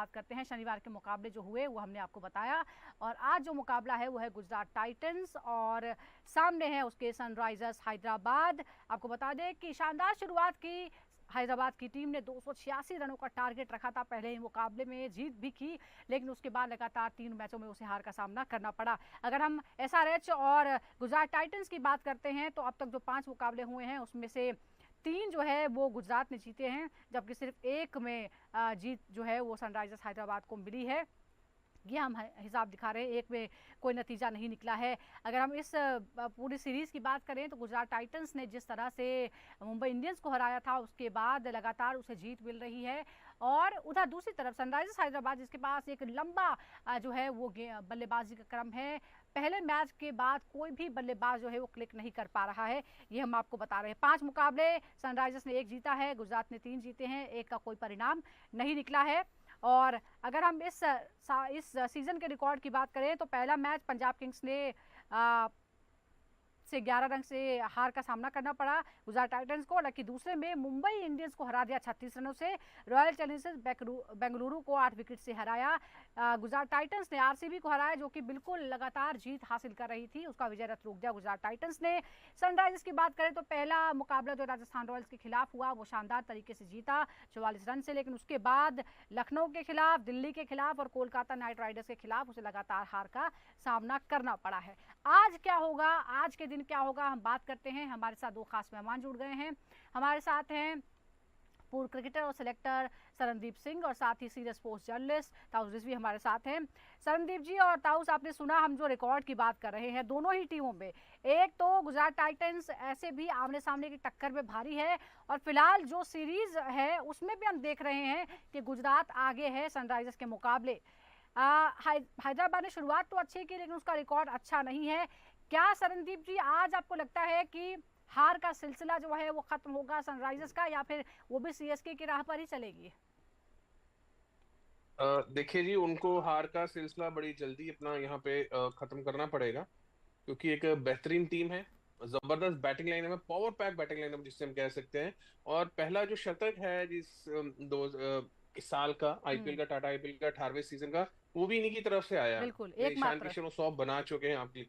बात करते हैं। शनिवार के मुकाबले जो हुए वो हमने आपको बताया, और आज जो मुकाबला है वो है गुजरात टाइटंस और सामने है उसके सनराइजर्स हैदराबाद। आपको बता दें कि शानदार शुरुआत की हैदराबाद की टीम ने 286 रनों का टारगेट रखा था, पहले ही मुकाबले में जीत भी की, लेकिन उसके बाद लगातार 3 मैचों में उसे हार का सामना करना पड़ा। अगर हम एसआरएच और गुजरात टाइटंस की बात करते हैं तो अब तक जो 5 मुकाबले हुए हैं उसमें से 3 जो है वो गुजरात ने जीते हैं, जबकि सिर्फ एक में जीत जो है वो सनराइजर्स हैदराबाद को मिली है। ये हम हिसाब दिखा रहे हैं, एक में कोई नतीजा नहीं निकला है। अगर हम इस पूरी सीरीज़ की बात करें तो गुजरात टाइटंस ने जिस तरह से मुंबई इंडियंस को हराया था उसके बाद लगातार उसे जीत मिल रही है, और उधर दूसरी तरफ सनराइजर्स हैदराबाद जिसके पास एक लंबा जो है वो बल्लेबाजी का क्रम है, पहले मैच के बाद कोई भी बल्लेबाज जो है वो क्लिक नहीं कर पा रहा है, ये हम आपको बता रहे हैं। 5 मुकाबले सनराइजर्स ने 1 जीता है, गुजरात ने 3 जीते हैं, एक का कोई परिणाम नहीं निकला है। और अगर हम इस सीजन के रिकॉर्ड की बात करें तो पहला मैच पंजाब किंग्स ने से 11 रन से हार का सामना करना पड़ा गुजरात टाइटंस को, हालांकि दूसरे में मुंबई इंडियंस को हरा दिया 36 रनों से। रॉयल चैलेंजर्स बेंगलुरु को 8 विकेट से हराया। गुजरात टाइटंस ने आरसीबी को हराया जो कि बिल्कुल लगातार जीत हासिल कर रही थी, उसका विजय रथ रोक दिया गुजरात टाइटंस ने। सनराइजर्स की बात करें तो पहला मुकाबला जो राजस्थान रॉयल्स के खिलाफ हुआ वो शानदार तरीके से जीता 44 रन से, लेकिन उसके बाद लखनऊ के खिलाफ, दिल्ली के खिलाफ और कोलकाता नाइट राइडर्स के खिलाफ उसे लगातार हार का सामना करना पड़ा है। आज क्या होगा, आज के दिन क्या होगा, हम बात करते हैं। हमारे साथ 2 खास मेहमान जुड़ गए हैं। हमारे साथ हैं पूर्व क्रिकेटर और सिलेक्टर शरणदीप सिंह, और साथ ही senior sports journalist Taus Rizvi हमारे साथ हैं। शरणदीप जी और ताउस, आपने सुना हम जो रिकॉर्ड की बात कर रहे हैं दोनों ही टीमों में, एक तो गुजरात टाइटंस ऐसे भी आमने सामने की टक्कर में भारी है, और फिलहाल जो सीरीज है उसमें भी हम देख रहे हैं कि गुजरात आगे है सनराइजर्स के मुकाबले। हैदराबाद ने शुरुआत तो अच्छी की लेकिन उसका रिकॉर्ड अच्छा नहीं है। क्या शरणदीप जी आज आपको लगता है कि हार का सिलसिला जो है वो खत्म होगा सनराइजर्स का, या फिर वो भी सीएसके की राह पर ही चलेगी? देखिए जी, उनको हार का सिलसिला बड़ी जल्दी अपना यहाँ पे खत्म करना पड़ेगा, क्योंकि एक बेहतरीन टीम है, जबरदस्त बैटिंग लाइनअप है, पावर पैक बैटिंग लाइनअप जिससे हम कह सकते हैं। और पहला जो शतक है जिस इस साल का आईपीएल का, टाटा आईपीएल का 18वें सीजन का, वो भी इन्हीं की तरफ से आया। बिल्कुल ईशान एकमात्र। किशन वो 100 बना चुके हैं आपकी,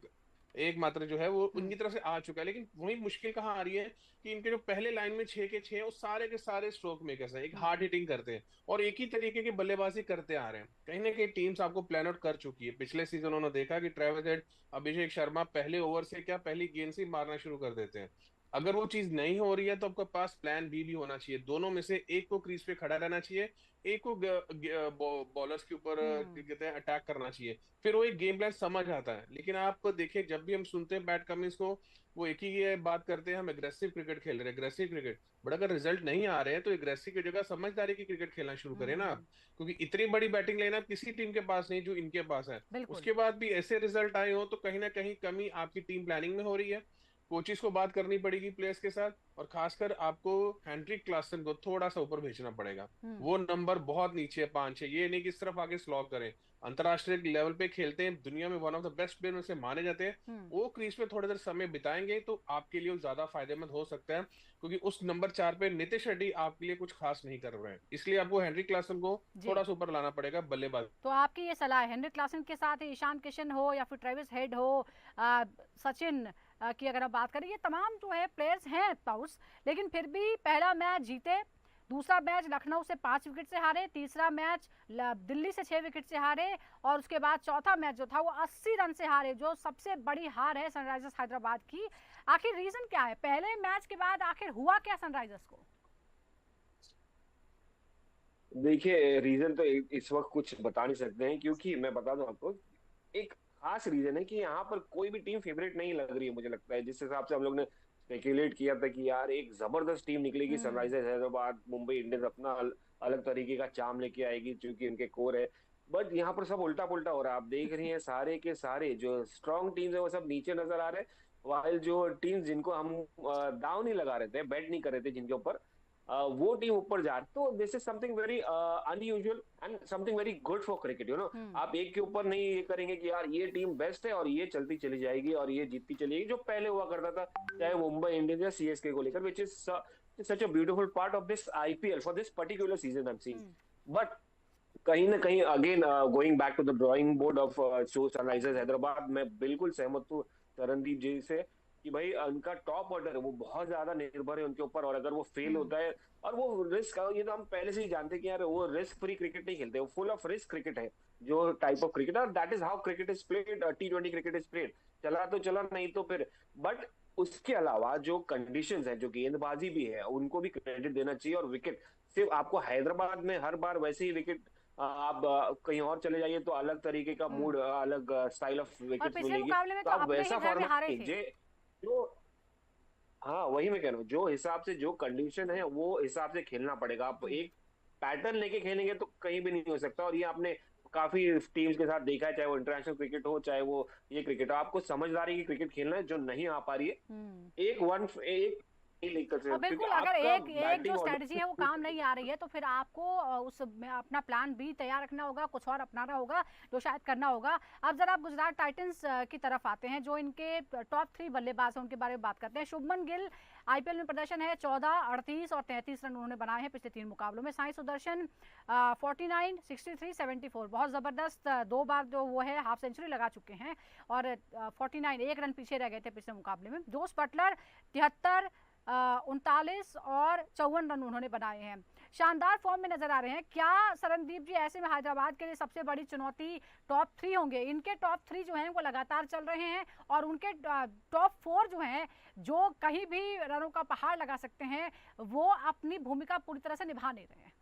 एकमात्र जो है वो हम्म। उनकी तरफ से आ चुका है। लेकिन वही मुश्किल कहाँ आ रही है कि इनके जो पहले लाइन में 6 के 6 वो सारे के सारे स्ट्रोक मेकर्स हैं, एक हार्ड हिटिंग करते हैं और एक ही तरीके की बल्लेबाजी करते आ रहे हैं। कहीं ना कहीं टीम्स आपको प्लान आउट कर चुकी है। पिछले सीजन उन्होंने देखा कि ट्रेविस हेड, अभिषेक शर्मा पहले ओवर से क्या पहली गेंद से ही मारना शुरू कर देते हैं। अगर वो चीज नहीं हो रही है तो आपके पास प्लान बी भी होना चाहिए। दोनों में से एक को क्रीज पे खड़ा रहना चाहिए, एक को बॉलर्स के ऊपर हम्म। कहते हैं अटैक करना चाहिए। फिर वो एक गेम प्लान समझ आता है। लेकिन आप देखिए, जब भी हम सुनते हैं बैट कमिंस को, वो एक ही ये बात करते हैं, हम एग्रेसिव क्रिकेट खेल रहे हैं, एग्रेसिव क्रिकेट। बट अगर रिजल्ट नहीं आ रहे हैं तो एग्रेसिव की जगह समझदारी की क्रिकेट खेलना शुरू करें ना आप। हम्म। क्योंकि इतनी बड़ी बैटिंग लाइनअप किसी टीम के पास नहीं जो इनके पास है। बिल्कुल। उसके बाद भी ऐसे रिजल्ट आए हो तो कहीं ना कहीं कमी आपकी टीम प्लानिंग में हो रही है। कोचिस को बात करनी पड़ेगी प्लेयर्स के साथ, और खासकर आपको हेनरिक क्लासन को थोड़ा सा ऊपर भेजना पड़ेगा। हम्म। वो नंबर बहुत नीचे है, 5-6, ये नहीं कि सिर्फ आगे स्लॉग करें। अंतरराष्ट्रीय लेवल पे खेलते हैं, दुनिया में one of the best player में से माने जाते हैं। हम्म। वो क्रीज पे थोड़ी देर समय बिताएंगे तो आपके लिए ज्यादा फायदेमंद हो सकता है, क्योंकि उस नंबर 4 पे नितिश रेड्डी आपके लिए कुछ खास नहीं कर रहे हैं। इसलिए आपको हेनरिक क्लासन को जी, थोड़ा सा ऊपर लाना पड़ेगा बल्लेबाज। तो आपकी ये सलाह है हेनरिक क्लासन के साथ ही ईशान किशन हो या फिर ट्रेविस हेड हो, सचिन की अगर आप बात करें, ये तमाम जो है प्लेयर्स हैं पाउस, लेकिन फिर भी पहला मैच जीते, दूसरा मैच लखनऊ से 5 विकेट से हारे, तीसरा मैच दिल्ली से 6 विकेट से हारे, और उसके बाद चौथा मैच जो था वो 80 रन से हारे, जो सबसे बड़ी हार है सनराइजर्स हैदराबाद की। आखिर रीजन क्या है, पहले मैच के बाद आखिर हुआ क्या सनराइजर्स को? देखिए, रीजन तो इस वक्त कुछ बता नहीं सकते हैं, क्योंकि मैं बता दूं आपको, एक खास रीजन है कि यहाँ पर कोई भी टीम फेवरेट नहीं लग रही है। मुझे लगता है जिस हिसाब से हम लोग ने स्पेकुलेट किया था कि यार एक जबरदस्त टीम निकलेगी हम्म। सनराइजर्स हैदराबाद, मुंबई इंडियंस अपना अलग तरीके का चार्म लेके आएगी क्योंकि उनके कोर है। बट यहाँ पर सब उल्टा पुल्टा हो रहा है। आप देख रहे हैं सारे के सारे जो स्ट्रांग टीम्स है वो सब नीचे नजर आ रहे हैं, वाइल जो टीम्स जिनको हम दाव नहीं लगा रहे थे, बेट नहीं कर रहे थे जिनके ऊपर, वो टीम ऊपर जा रही। तो this is something very unusual and something very good for cricket, you know. Hmm. आप एक के ऊपर नहीं ये करेंगे कि यार ये टीम बेस्ट है और ये चलती चली जाएगी और ये जीतती चली जाएगी, जो पहले हुआ करता था चाहे मुंबई इंडियंस या सीएसके को लेकर, which is such a beautiful part of this IPL for this particular season I am seeing. Hmm. But कहीं ना कहीं again going back to the drawing board of Sunrisers Hyderabad, मैं बिल्कुल सहमत हूँ चरणदीप जी से कि भाई उनका टॉप ऑर्डर है वो बहुत ज्यादा निर्भर है उनके ऊपर, और अगर वो फेल हम्म। होता है, और वो रिस्क, ये तो हम पहले से ही जानते हैं कि यार वो रिस्क फ्री क्रिकेट नहीं खेलते, वो फुल ऑफ रिस्क क्रिकेट है जो टाइप ऑफ क्रिकेट है, और that is how cricket is played, T20 cricket is played. चला तो चला, नहीं तो फिर। बट उसके अलावा जो कंडीशंस है, जो गेंदबाजी भी है, उनको भी क्रेडिट देना चाहिए। और विकेट, सिर्फ आपको हैदराबाद में हर बार वैसे ही विकेट, आप कहीं और चले जाइए तो अलग तरीके का हम्म। मूड, अलग स्टाइल ऑफ और विकेट्स पिछले मिलेगी। मुकाबले में तो तो आप अपने ही वैसा घर में हारे फॉर्मेट थे। जे जो, हाँ वही मैं कह रहा हूँ, जो हिसाब से जो कंडीशन है वो हिसाब से खेलना पड़ेगा। आप हम्म। एक पैटर्न लेके खेलेंगे तो कहीं भी नहीं हो सकता, और ये आपने काफी टीम्स के साथ देखा है, चाहे वो इंटरनेशनल क्रिकेट हो, चाहे वो ये क्रिकेट हो, आपको समझदारी की क्रिकेट खेलना है जो नहीं आ पा रही है। हम्म। एक नहीं लेकर से, और क्योंकि बिल्कुल अगर आपका एक एक जो बैटिंग स्ट्रेटजी है वो ऑर्डर, काम नहीं आ रही है तो फिर आपको उस में अपना प्लान बी तैयार रखना होगा, कुछ और अपनाना होगा जो शायद करना होगा। अब जरा आप गुजरात टाइटंस की तरफ आते हैं, जो इनके टॉप 3 बल्लेबाज हैं उनके बारे में बात करते हैं। शुभमन गिल आईपीएल में प्रदर्शन है 14, 38 और 33 रन उन्होंने बनाए हैं पिछले 3 मुकाबलों में। साई सुदर्शन 49, 63, 74, बहुत जबरदस्त 2 बार जो वो है हाफ सेंचुरी लगा चुके हैं, और 49 1 रन पीछे रह गए थे पिछले मुकाबले में। जोस बटलर 73, 39 और 54 रन उन्होंने बनाए हैं। शानदार फॉर्म में नजर आ रहे हैं। क्या शरणदीप जी ऐसे में हैदराबाद के लिए सबसे बड़ी चुनौती टॉप 3 होंगे? इनके टॉप 3 जो हैं वो लगातार चल रहे हैं, और उनके टॉप 4 जो हैं, जो कहीं भी रनों का पहाड़ लगा सकते हैं, वो अपनी भूमिका पूरी तरह से निभा नहीं रहे हैं।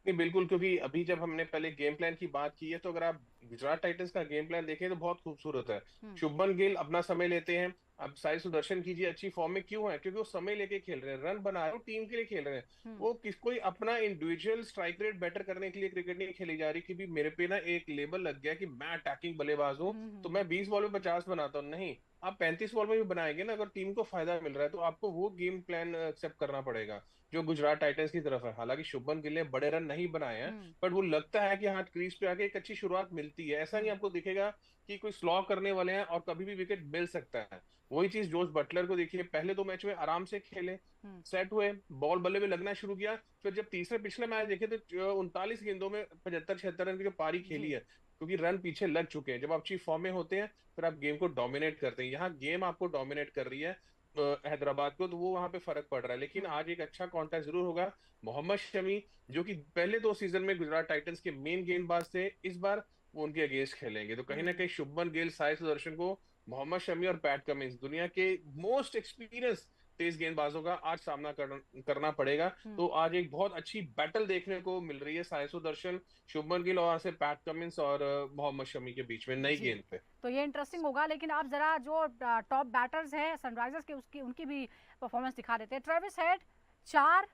नहीं बिल्कुल, क्योंकि अभी जब हमने पहले गेम प्लान की बात की है तो अगर आप गुजरात टाइटंस का गेम प्लान देखें तो बहुत खूबसूरत है। हम्म। शुभमन गिल अपना समय लेते हैं। अब साई सुदर्शन कीजिए अच्छी फॉर्म में क्यों है, क्योंकि वो समय लेके खेल रहे हैं, रन बना रहे हैं, टीम के लिए खेल रहे हैं। हम्म। वो कोई अपना इंडिविजुअल स्ट्राइक रेट बेटर करने के लिए क्रिकेट नहीं खेली जा रही कि भी मेरे पे ना एक लेबल लग गया कि मैं अटैकिंग बल्लेबाज हूँ तो मैं 20 बॉल में 50 बनाता हूँ। नहीं, आप 35 बॉल में भी बनाएंगे ना, अगर टीम को फायदा मिल रहा है तो आपको वो गेम प्लान एक्सेप्ट करना पड़ेगा जो गुजरात टाइटंस की तरफ है। हालांकि शुभमन गिल ने बड़े रन नहीं बनाए हैं, हम्म। बट वो लगता है कि हाँ क्रीज पे आके एक अच्छी शुरुआत मिलती है। ऐसा नहीं हम्म। आपको दिखेगा कि कोई स्लॉ करने वाले हैं और कभी भी विकेट मिल सकता है। वही चीज जोश बटलर को देखिए, पहले 2 मैच में आराम से खेले, हम्म। सेट हुए, बॉल बल्ले में लगना शुरू किया। फिर जब तीसरे पिछले मैच देखे तो 39 गेंदों में 75-76 रन की जो पारी खेली जी। है, क्योंकि रन पीछे लग चुके हैं। जब आप अच्छी फॉर्म में होते हैं फिर आप गेम को डोमिनेट करते हैं। यहाँ गेम आपको डोमिनेट कर रही है हैदराबाद को, तो वो वहां पे फर्क पड़ रहा है। लेकिन हम्म। आज एक अच्छा कॉन्टेस्ट जरूर होगा। मोहम्मद शमी जो कि पहले 2 सीजन में गुजरात टाइटंस के मेन गेंदबाज थे, इस बार वो उनके अगेंस्ट खेलेंगे। तो कहीं ना हम्म। कहीं शुभमन गिल, साई सुदर्शन को, मोहम्मद शमी और पैट कमिंस, दुनिया के मोस्ट एक्सपीरियंस तेज गेंदबाजों का आज सामना करना पड़ेगा। हम्म। तो आज एक बहुत अच्छी बैटल देखने को मिल रही है साई सुदर्शन, शुभमन गिल और से पैट कमिंस और मोहम्मद शमी के बीच में नई जी, गेंद पे। तो ये इंटरेस्टिंग होगा। लेकिन आप जरा जो टॉप बैटर्स हैं सनराइजर्स के, उसकी उनकी भी परफॉर्मेंस दिखा देते हैं। ट्रेविस हेड 4,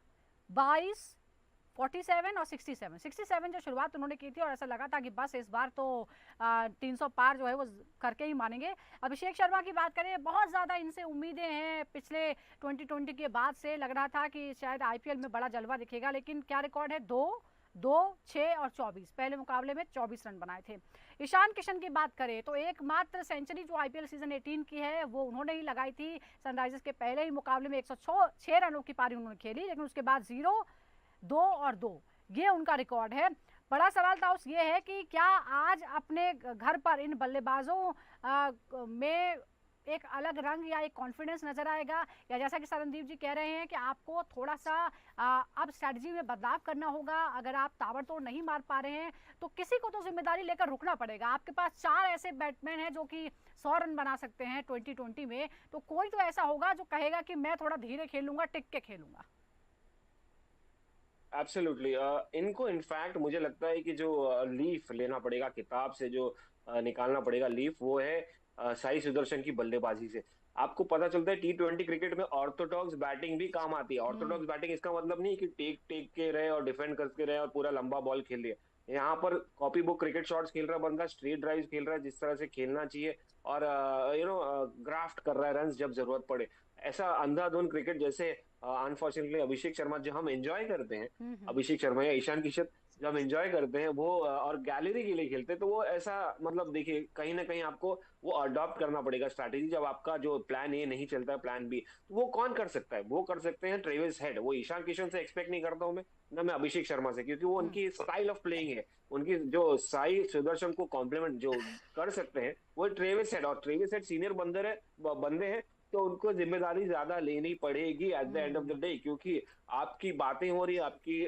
22, 47 और 67। 67 जो शुरुआत उन्होंने की थी, और ऐसा लगा था कि बस इस बार तो 300 पार जो है वो करके ही मानेंगे। अभिषेक शर्मा की बात करें, बहुत ज़्यादा इनसे उम्मीदें हैं। पिछले 2020 के बाद से लग रहा था कि शायद आईपीएल में बड़ा जलवा दिखेगा, लेकिन क्या रिकॉर्ड है, 2, 2, 6 और 24। पहले मुकाबले में 24 रन बनाए थे। ईशान किशन की बात करें तो एकमात्र सेंचुरी जो आईपीएल सीजन 18 की है वो उन्होंने ही लगाई थी। सनराइजर्स के पहले ही मुकाबले में 106 रनों की पारी उन्होंने खेली, लेकिन उसके बाद 0, 2 और 2, ये उनका रिकॉर्ड है। बड़ा सवाल था उस ये है कि क्या आज अपने घर पर इन बल्लेबाजों में एक अलग रंग या एक कॉन्फिडेंस नजर आएगा, या जैसा कि शरणदीप जी कह रहे हैं कि आपको थोड़ा सा अब स्ट्रैटेजी में बदलाव करना होगा। अगर आप ताबड़तोड़ नहीं मार पा रहे हैं तो किसी को तो जिम्मेदारी लेकर रुकना पड़ेगा। आपके पास 4 ऐसे बैट्समैन हैं जो कि 100 रन बना सकते हैं 2020 में, तो कोई तो ऐसा होगा जो कहेगा कि मैं थोड़ा धीरे खेलूंगा, टिक के खेलूंगा। एब्सोल्युटली। इनको इनफैक्ट मुझे लगता है कि जो लीफ लेना पड़ेगा किताब से, जो निकालना पड़ेगा लीफ, वो है साई सुदर्शन की बल्लेबाजी से। आपको पता चलता है T20 क्रिकेट में ऑर्थोडॉक्स बैटिंग भी काम आती है। हम्म। ऑर्थोडॉक्स बैटिंग इसका मतलब नहीं कि टेक टेक के रहे और डिफेंड करके रहे और पूरा लंबा बॉल खेल रहे। यहाँ पर कॉपी बुक क्रिकेट शॉट्स खेल रहा बंदा, स्ट्रेट ड्राइव खेल रहा है जिस तरह से खेलना चाहिए, और ग्राफ्ट कर रहा है रन जब जरूरत पड़े। ऐसा अंधाधुंध क्रिकेट जैसे अनफॉर्चुनेटली अभिषेक शर्मा जो हम एंजॉय करते हैं, हम्म। अभिषेक शर्मा या ईशान किशन, जो हम एंजॉय करते हैं वो और गैलरी के लिए खेलते हैं, तो वो ऐसा मतलब देखिए कहीं ना कहीं आपको वो अडॉप्ट करना पड़ेगा स्ट्रैटेजी। जब आपका जो प्लान ए नहीं चलता है, प्लान बी, तो वो कौन कर सकता है? वो कर सकते हैं ट्रेविस हेड। वो ईशान किशन से एक्सपेक्ट नहीं करता हूँ मैं, ना मैं अभिषेक शर्मा से, क्योंकि वो हम्म। उनकी स्टाइल ऑफ प्लेइंग है। उनकी जो साई सुदर्शन को कॉम्प्लीमेंट जो कर सकते हैं वो ट्रेविस हेड, और ट्रेविस हेड सीनियर बंदे हैं, तो उनको जिम्मेदारी ज्यादा लेनी पड़ेगी eight the end of hmm. The day, क्योंकि आपकी बातें हो रही है, आपकी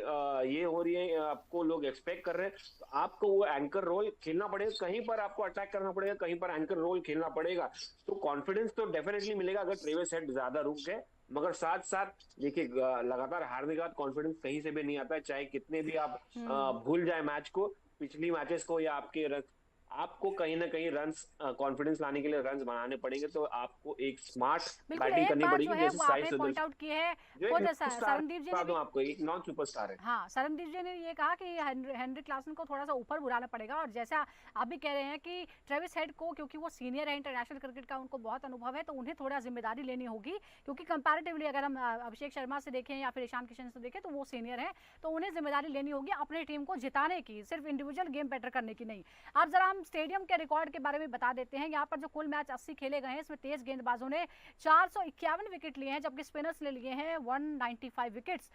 ये हो रही है, आपको लोग एक्सपेक्ट कर रहे हैं, तो आपको वो एंकर रोल खेलना पड़ेगा। कहीं पर आपको अटैक करना पड़ेगा, कहीं पर एंकर रोल खेलना पड़ेगा। तो कॉन्फिडेंस तो डेफिनेटली मिलेगा अगर ट्रेविस हेड ज्यादा रुक गए। मगर साथ साथ देखिए लगातार हारने के बाद कॉन्फिडेंस कहीं से भी नहीं आता है, चाहे कितने भी आप हम्म। भूल जाए मैच को, पिछली मैचेस को, या आपके आपको कहीं ना कहीं रन्स, कॉन्फिडेंस लाने के लिए रन्स बनाने पड़ेंगे। तो आपको एक स्मार्ट बिल्कुल, बैटिंग एक करनी बात जो पड़ेगी, है जैसे वो साई आपने पॉइंट सुदर्शन आउट की है। जो एक खुद स्टार, सरनदीप जी बता ने दूं भी, आपको, एक नॉन सुपरस्टार है। हाँ, सरनदीप जी ने ये कहा कि हेनरी क्लासन को थोड़ा सा ऊपर बुलाना पड़ेगा, और जैसा आप भी कह रहे हैं कि ट्रेविस हेड को, क्योंकि वो सीनियर है इंटरनेशनल क्रिकेट का, उनको बहुत अनुभव है, तो उन्हें थोड़ा जिम्मेदारी लेनी होगी। क्योंकि कंपैरेटिवली अगर हम अभिषेक शर्मा से देखें या फिर ईशान किशन से देखें, तो वो सीनियर है, तो उन्हें जिम्मेदारी लेनी होगी अपनी टीम को जिताने की, सिर्फ इंडिविजुअल गेम बेटर करने की नहीं। अब जरा हम स्टेडियम के रिकॉर्ड के बारे में बता देते हैं। यहाँ पर जो कुल मैच 80 खेले गए हैं, इसमें तेज गेंदबाजों ने 451 विकेट लिए हैं, जबकि स्पिनर्स ने लिए हैं 195 विकेट्स।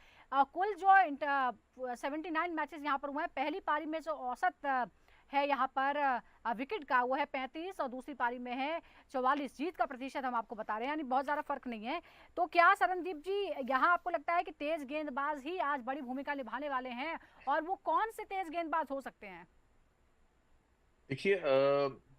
कुल जो 79 मैचेस यहाँ पर हुए हैं, पहली पारी में जो औसत है यहाँ पर विकेट का, वो है 35, और दूसरी पारी में है 44। जीत का प्रतिशत हम आपको बता रहे हैं, यानी बहुत ज़्यादा फर्क नहीं है। तो क्या सरनदीप जी, यहाँ आपको लगता है कि तेज गेंदबाज ही आज बड़ी भूमिका निभाने वाले हैं, और वो कौन से तेज गेंदबाज हो सकते हैं? देखिए,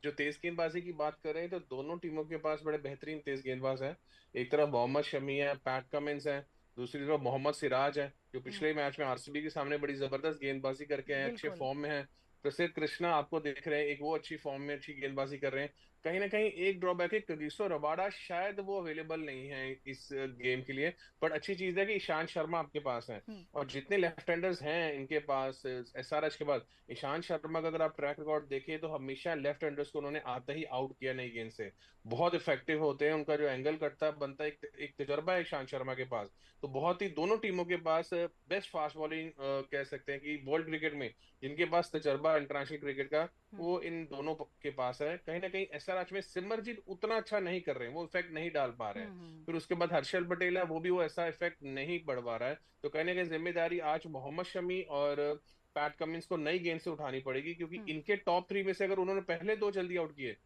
जो तेज गेंदबाजी की बात कर रहे हैं तो दोनों टीमों के पास बड़े बेहतरीन तेज गेंदबाज हैं। एक तरफ मोहम्मद शमी है, पैट कमिंस है, दूसरी तरफ मोहम्मद सिराज है, जो हम्म। पिछले मैच में आरसीबी के सामने बड़ी जबरदस्त गेंदबाजी करके आए, अच्छे बिल्कुल। फॉर्म में है। प्रसिद्ध कृष्णा आपको दिख रहे हैं, एक वो अच्छी फॉर्म में अच्छी गेंदबाजी कर रहे हैं। कहीं ना कहीं एक ड्रॉबैक है, कगिसो रबाडा शायद वो अवेलेबल नहीं है इस गेम के लिए। बट अच्छी चीज है कि ईशांत शर्मा आपके पास है, हम्म। और जितने लेफ्ट हैंडर्स हैं इनके पास एसआरएच के बाद, ईशांत शर्मा का अगर आप ट्रैक रिकॉर्ड देखें तो हमेशा लेफ्ट हैंडर्स को उन्होंने आते ही आउट किया नई गेंद से। बहुत इफेक्टिव होते हैं, उनका जो एंगल कटता बनता है, एक तजर्बा है ईशांत शर्मा के पास। तो बहुत ही दोनों टीमों के पास बेस्ट फास्ट बॉलिंग कह सकते हैं कि वर्ल्ड क्रिकेट में जिनके पास तजर्बा इंटरनेशनल क्रिकेट का, हम्म। वो इन दोनों के पास है। कहीं ना कहीं एसआरएच में सिमरजीत उतना अच्छा नहीं कर रहे हैं, वो इफेक्ट नहीं डाल पा रहे हैं। हम्म। फिर उसके बाद हर्षल पटेल है, वो भी वो ऐसा इफेक्ट नहीं बढ़ पा रहा है। तो कहीं ना कहीं जिम्मेदारी आज मोहम्मद शमी और पैट कमिंस को नई गेंद से उठानी पड़ेगी, क्योंकि हम्म। इनके टॉप थ्री में से अगर उन्होंने पहले दो जल्दी आउट किए,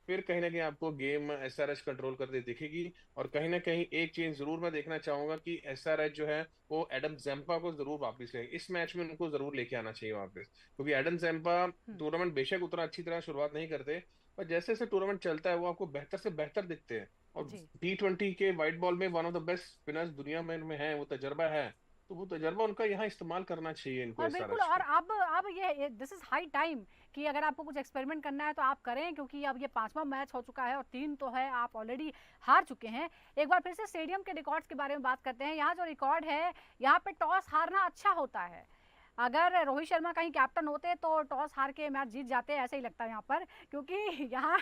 फिर कहीं ना कहीं आपको गेम एसआरएच कंट्रोल करते दिखेगी। और कहीं ना कहीं एक चीज जरूर मैं देखना चाहूंगा कि एसआरएच जो है वो एडम जेम्पा को जरूर वापस ले, इस मैच में उनको जरूर लेके आना चाहिए वापस। क्योंकि एडम जेम्पा हम्म। टूर्नामेंट बेशक उतना अच्छी तरह शुरुआत नहीं करते, पर जैसे जैसे टूर्नामेंट चलता है वो आपको बेहतर से बेहतर दिखते हैं। और जी। T20 के व्हाइट बॉल में one of the best spinners दुनिया में है, वो तजर्बा है। तो वो तजर्बा उनका यहाँ इस्तेमाल करना चाहिए इनको, और बिल्कुल, एसआरएच और को। अब ये दिस इज हाई टाइम कि अगर आपको कुछ एक्सपेरिमेंट करना है तो आप करें, क्योंकि अब ये 5वां मैच हो चुका है और 3 तो है आप ऑलरेडी हार चुके हैं। एक बार फिर से स्टेडियम के रिकॉर्ड्स के बारे में बात करते हैं। यहाँ जो रिकॉर्ड है, यहाँ पे टॉस हारना अच्छा होता है। अगर रोहित शर्मा कहीं कैप्टन होते तो टॉस हार के मैच जीत जाते, ऐसे ही लगता है यहाँ पर, क्योंकि यहाँ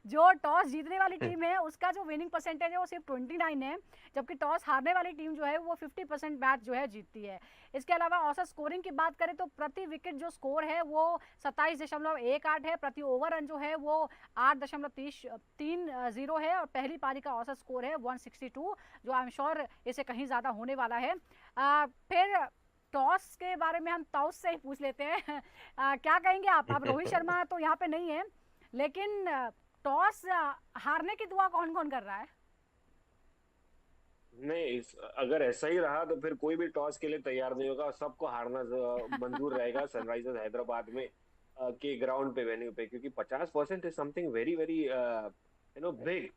जो टॉस जीतने वाली टीम है उसका जो विनिंग परसेंटेज है वो सिर्फ 29 है, जबकि टॉस हारने वाली टीम जो है वो 50% मैच जो है जीतती है। इसके अलावा औसत स्कोरिंग की बात करें तो प्रति विकेट जो स्कोर है वो 27.18 है, प्रति ओवर रन जो है वो 8.30 है, और पहली पारी का औसत स्कोर है 162, जो आई एम श्योर इसे कहीं ज़्यादा होने वाला है। फिर टॉस के बारे में हम टॉस से ही पूछ लेते हैं। क्या कहेंगे आप? अब रोहित शर्मा तो यहाँ पे नहीं है, लेकिन टॉस हारने की दुआ कौन कौन कर रहा है? नहीं, अगर ऐसा ही रहा तो फिर कोई भी टॉस के लिए तैयार नहीं होगा, सबको हारना मंजूर रहेगा सनराइजर्स हैदराबाद में के ग्राउंड पे, वेन्यू पे, क्योंकि 50% is something very very big.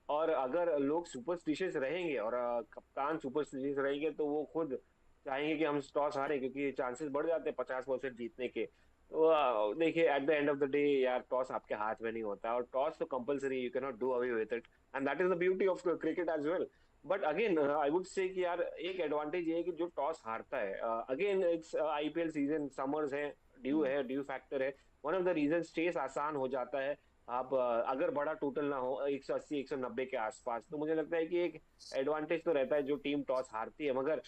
और अगर लोग सुपरस्टिशियस रहेंगे और कप्तान सुपरस्टिशियस रहेंगे तो वो खुद चाहेंगे कि हम टॉस हारे, क्योंकि चांसेस बढ़ जाते हैं 50% जीतने के। तो देखिए at the end of the day यार, टॉस आपके हाथ में नहीं होता, और टॉस तो compulsory, you can not do away with it, and that is the beauty of cricket as well. But again I would say कि यार एक एडवांटेज ये है कि जो टॉस हारता है, again it's IPL season, summers है, ड्यू फैक्टर है, one of the reason chase आसान हो जाता है। आप अगर बड़ा टोटल ना हो 180 190 के आसपास, तो मुझे लगता है कि एक एडवांटेज तो रहता है जो टीम टॉस हारती है। मगर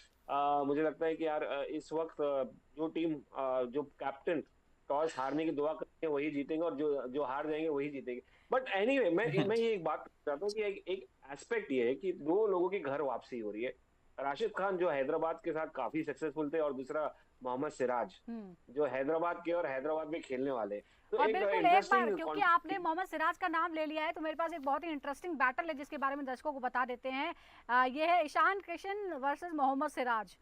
मुझे लगता है कि यार इस वक्त जो टीम जो कैप्टन टॉस हारने की दुआ करेंगे वही जीतेंगे, और जो जो हार जाएंगे वही जीतेंगे। बट एनीवे मैं ये एक बात चाहता हूँ कि एक एस्पेक्ट ये है कि दो लोगों की घर वापसी हो रही है। राशिद खान जो हैदराबाद के साथ काफी सक्सेसफुल थे, और दूसरा मोहम्मद सिराज जो हैदराबाद के और हैदराबाद में खेलने वाले। तो और एक बिल्कुल एक बार, इंटरेस्टिंग क्योंकि आपने मोहम्मद सिराज का नाम ले लिया है, तो मेरे पास एक बहुत ही इंटरेस्टिंग बैटल है जिसके बारे में दर्शकों को बता देते हैं। ये है ईशान किशन वर्सेस मोहम्मद सिराज।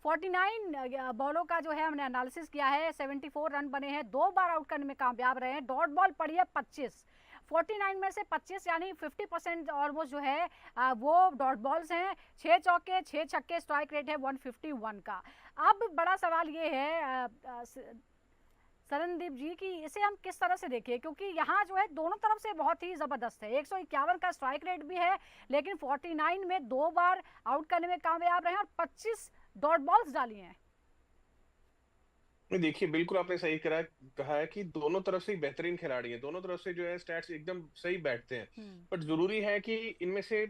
49 बॉलों का जो है हमने एनालिसिस किया है, 74 रन बने हैं, 2 बार आउट करने में कामयाब रहे हैं, डॉट बॉल पड़ी है 25। 49 में से 25 यानी 50% ऑलमोस्ट जो है वो डॉट बॉल्स हैं। 6 चौके 6 छक्के, स्ट्राइक रेट है 151 का। अब बड़ा सवाल ये है शरणदीप जी कि इसे हम किस तरह से देखें, क्योंकि यहाँ जो है दोनों तरफ से बहुत ही जबरदस्त है। 151 का स्ट्राइक रेट भी है, लेकिन 49 में 2 बार आउट करने में कामयाब रहे हैं और 25 डॉट बॉल्स डाली हैं। देखिए, बिल्कुल आपने सही कहा है कि दोनों तरफ से ही बेहतरीन खिलाड़ी हैं, दोनों तरफ से जो है स्टैट्स एकदम सही बैठते हैं। बट जरूरी है कि इनमें से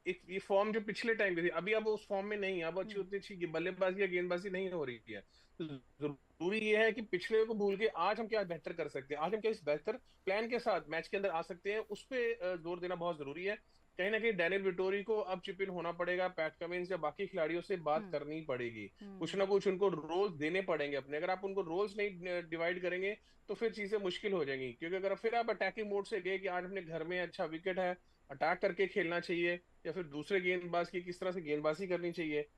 एक ये फॉर्म जो पिछले टाइम की थी, अभी अब उस फॉर्म में नहीं है, अब उतनी अच्छी बल्लेबाजी या गेंदबाजी नहीं हो रही है। तो जरूरी ये है कि पिछले को भूल के आज हम क्या बेहतर कर सकते हैं, आज हम क्या इस बेहतर प्लान के साथ मैच के अंदर आ सकते हैं, उस पर जोर देना बहुत जरूरी है। कहीं ना कहीं डैनियल विटोरी को अब चिप इन होना पड़ेगा, पैट कमिंस या बाकी खिलाड़ियों से बात करनी पड़ेगी, कुछ ना कुछ उनको रोल्स देने पड़ेंगे अपने। अगर आप उनको रोल्स नहीं डिवाइड करेंगे तो फिर चीजें मुश्किल हो जाएंगी, क्योंकि अगर फिर आप अटैकिंग मोड से गए कि आज अपने घर में अच्छा विकेट है, अटैक करके खेलना चाहिए, या फिर दूसरे गेंदबाज की किस तरह से गेंदबाजी करनी चाहिए,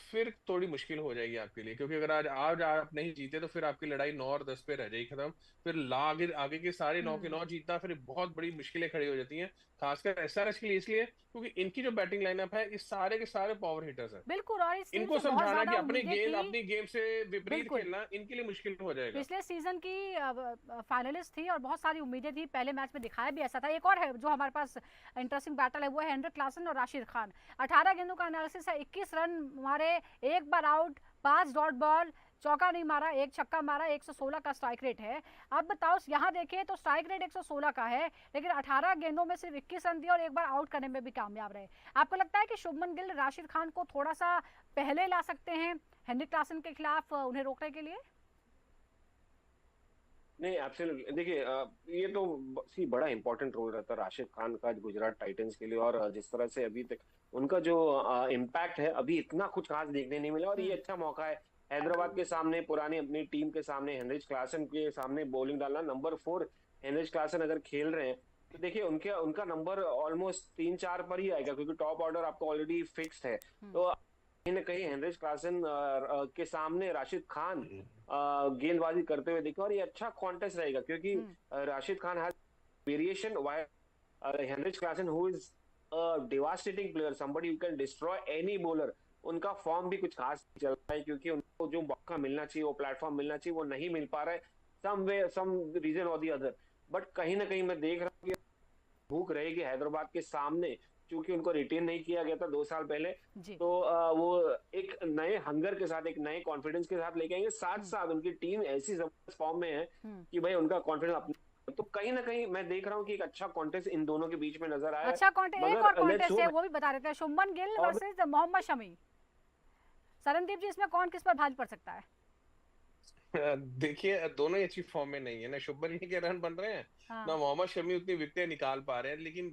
फिर थोड़ी मुश्किल हो जाएगी आपके लिए। क्योंकि अगर आज आज आप नहीं जीते तो फिर आपकी लड़ाई 9 और 10 पे रह जाएगी खत्म। फिर आगे आगे के सारे 9 के 9 जीतना फिर बहुत बड़ी मुश्किलें खड़ी हो जाती हैं, खासकर एसआरएच के लिए। इसलिए क्योंकि इनकी जो बैटिंग लाइनअप है, इस सारे के सारे पावर हिटर्स हैं। बिल्कुल, और इस टीम इनको से बहुत समझाना कि ज्यादा उम्मीदें अपनी गेम से विपरीत खेलना इनके लिए मुश्किल हो जाएगा। पिछले सीजन की फाइनलिस्ट थी और बहुत सारी उम्मीदें थी, पहले मैच में दिखाया भी ऐसा था। एक और है जो हमारे पास इंटरेस्टिंग बैटल है, वो है हेनरिक क्लासन और राशिद खान। 18 गेंदों का एनालिसिस है, 21 रन मारे, 1 बार आउट, 5 डॉट बॉल, चौका नहीं मारा, 1 छक्का मारा, 116 का स्ट्राइक रेट है। अब बताओ, यहाँ देखें तो स्ट्राइक रेट 116 का है, लेकिन 18 गेंदों में सिर्फ 21 रन दिए और 1 बार आउट करने में भी कामयाब रहे। आपको लगता है कि शुभमन गिल राशिद खान को थोड़ा सा पहले ला सकते हैं हेनरिक क्लासन के खिलाफ उन्हें रोकने के लिए? नहीं, एब्सोल्युटली। देखिए ये तो बड़ा इंपॉर्टेंट रोल रहता है राशिद खान का गुजरात टाइटंस के लिए, और जिस तरह से अभी तक उनका जो इम्पैक्ट है, अभी इतना कुछ खास देखने नहीं मिला। और ये अच्छा मौका है हैदराबाद के सामने, पुरानी अपनी टीम के सामने, हेनरिच क्लासन के सामने बॉलिंग डालना। नंबर 4 हेनरिच क्लासन अगर खेल रहे हैं तो देखिए उनका नंबर ऑलमोस्ट 3-4 पर ही आएगा, क्योंकि टॉप ऑर्डर आपको ऑलरेडी फिक्स्ड है। तो कहीं ना कहीं हेनरिच क्लासन के सामने राशिद खान गेंदबाजी करते हुए दिखे, और ये अच्छा कॉन्टेस्ट रहेगा, क्योंकि Rashid Khan has variation while Heinrich Klaasen who is devastating player, somebody who can destroy any bowler। उनका फॉर्म भी कुछ खास चल रहा है, क्योंकि उनको जो मौका मिलना चाहिए, वो प्लेटफॉर्म मिलना चाहिए, वो नहीं मिल पा रहा है, सम रीजन और दी अदर। बट कहीं ना कहीं मैं देख रहा हूँ कि भूख रहेगी हैदराबाद के सामने, क्योंकि उनको रिटेन नहीं किया गया था 2 साल पहले। तो वो एक नए हंगर के साथ, एक नए कॉन्फिडेंस के साथ लेके आएंगे। साथ साथ उनकी टीम ऐसी जबरदस्त फॉर्म में है कि भाई उनका कॉन्फिडेंस अपने, तो कहीं ना कहीं मैं देख रहा हूँ कि एक अच्छा कॉन्टेस्ट इन दोनों के बीच में नजर आया। अच्छा कॉन्टेस्ट, एक और कॉन्टेस्ट है वो भी बता देते हैं, शुभमन गिल वर्सेस मोहम्मद शमी। शरणदीप जी, इसमें कौन किस पर भारी पड़ सकता है? देखिए, दोनों ही अच्छी फॉर्म में नहीं है, ना शुभमन गिल के रन बन रहे हैं, ना मोहम्मद शमी उतनी विकेटें निकाल पा रहे हैं, लेकिन